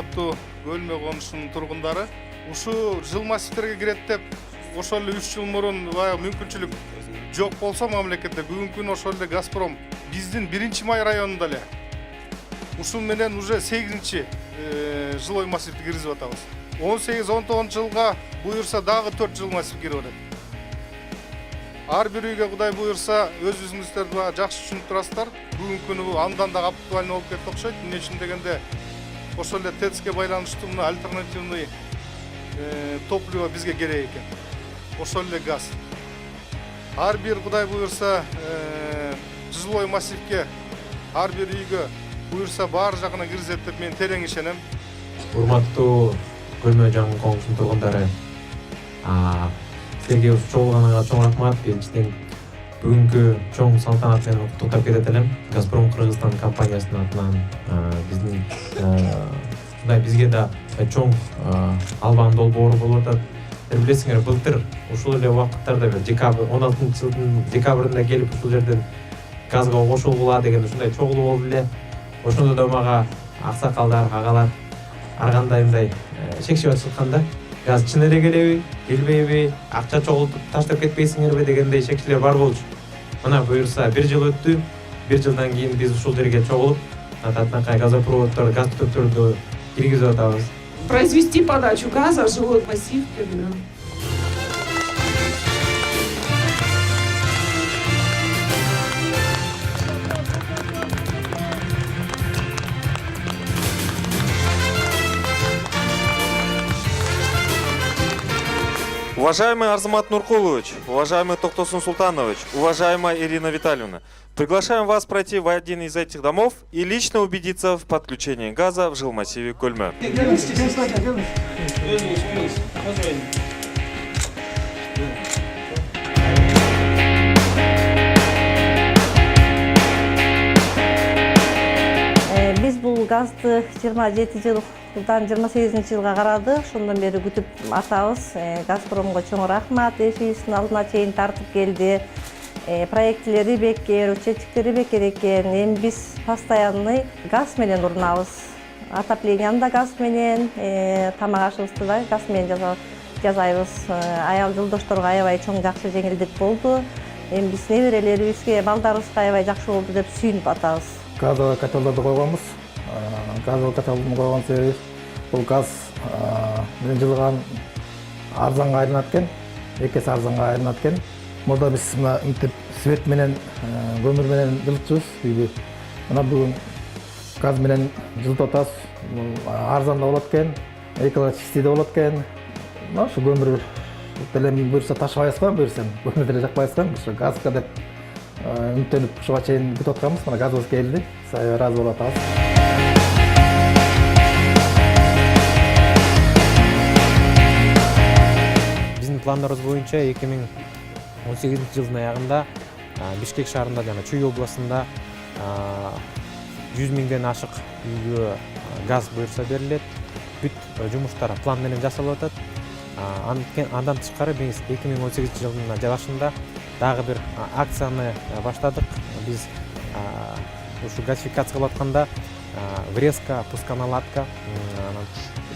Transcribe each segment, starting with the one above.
Урматтуу Көлмө конушунун тургундары, ушул жыл массивтерге кирет деп ошол эле 3 жыл мурун баягы мүмкүнчүлүк жок болсо мамлекетте бүгүнкү күнү ошол эле Газпром биздин 1-Май районунда эле ушул менен уже 8-чи жилой массивди киргизип атабыз. 18-19 жылга буюрса дагы 4 жыл массив кирип атат. Ар бир үйгө Кудай буюрса өзүңүздөр жакшы түшүнүп турасыздар. Бүгүнкү күнү андан да актуальный болуп кетти окшойт. Эмне үчүн дегенде ошол эле ТЭЦке байланыштуу мына альтернативный топливо бизге керек экен. Ошол эле газ. Ар бир Кудай буюрса жилой массивке ар бир үйгө буюрса баары жагына киргизет деп мен терең ишенем. Урматтуу Көлмө жаңы конушунун тургундары, силерге чогулганыңа чоң рахмат. Биринчиден бүгүнкү чоң салтанат менен куттуктап кетет элем. Газпром Кыргызстан компаниясынын атынан биздин мындай бизге да чоң албан долбоору болуп атат. Билесиңер, былтыр ушул эле убакыттарда 16-жылдын декабрында келип ушул жерден газга кошулгула деген ушундай чогулуу болду эле. Ошондо да мага аксакалдар, агалар ар кандай мындай шекчип атышканда, газ чын эле келеби, келбейби, акча чогултуп таштап кетпейсиңерби дегендей шекчилер бар болчу. Мына буюрса 1 жыл өттү. 1 жылдан кийин биз ушул жерге чогулуп, ататынакай газопроводдор, газ түтөктөрдү киргизип атабыз. Произвести подачу газа в жилой массив Көлмө. Уважаемый Арзамат Нуркулович, уважаемый Токтосун Султанович, уважаемая Ирина Витальевна, приглашаем вас пройти в один из этих домов и лично убедиться в подключении газа в жилмассиве Көлмө. Биз бул газды 27 жылдан 28 жылга карады. Ошондон бери күтүп атабыз. Газпромго чоң рахмат. Эшигибиздин алдына чейин тартып келди. Проектилери бекер, учетчиктери бекер экен. Эми биз постоянный газ менен урунабыз. Отопленияны да газ менен, тамак ашыбызды да газ менен жасайбыз. Аял жолдошторго аябай чоң жакшы жеңилдик болду. Эми биз неберелерибизге, балдарыбызга аябай жакшы болду деп сүйүнүп атабыз. Газовый котелдорду койгонбуз. Газовый котелдорду койгон себеби бул газ менен жылган арзанга айланат экен, эки эсе арзанга айланат экен. Мурда биз мына мынтип свет менен, көмүр менен жылытчубуз үйдү. Мына бүгүн газ менен жылытып атабыз. Арзан да болот экен, экологический да болот экен. Мына ушу көмүр деле буюрса ташыбайбыз го, буюрса көмүр деле жакпайбыз го. Ушу газга деп үмүттөнүп ушуга чейин күтүп атканбыз. Мына газыбыз келди. Ыраазы болуп атабыз. Биздин пландарыбыз боюнча 2018 жылдын аягында Бишкек шаарында жана Чүй областында 100 миңден ашык үйгө газ буюрса берилет. Бүт жумуштар план менен жасалып атат. Андан тышкары биз 2018 жылдын башында дагы бир акцияны баштадык. Биз ушу газификация кылып атканда врезка, пусконаладка,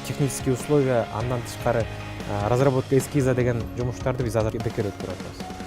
технические условия, андан тышкары разработка эскиза деген жумуштарды биз азыр бекер өткөрүп атабыз.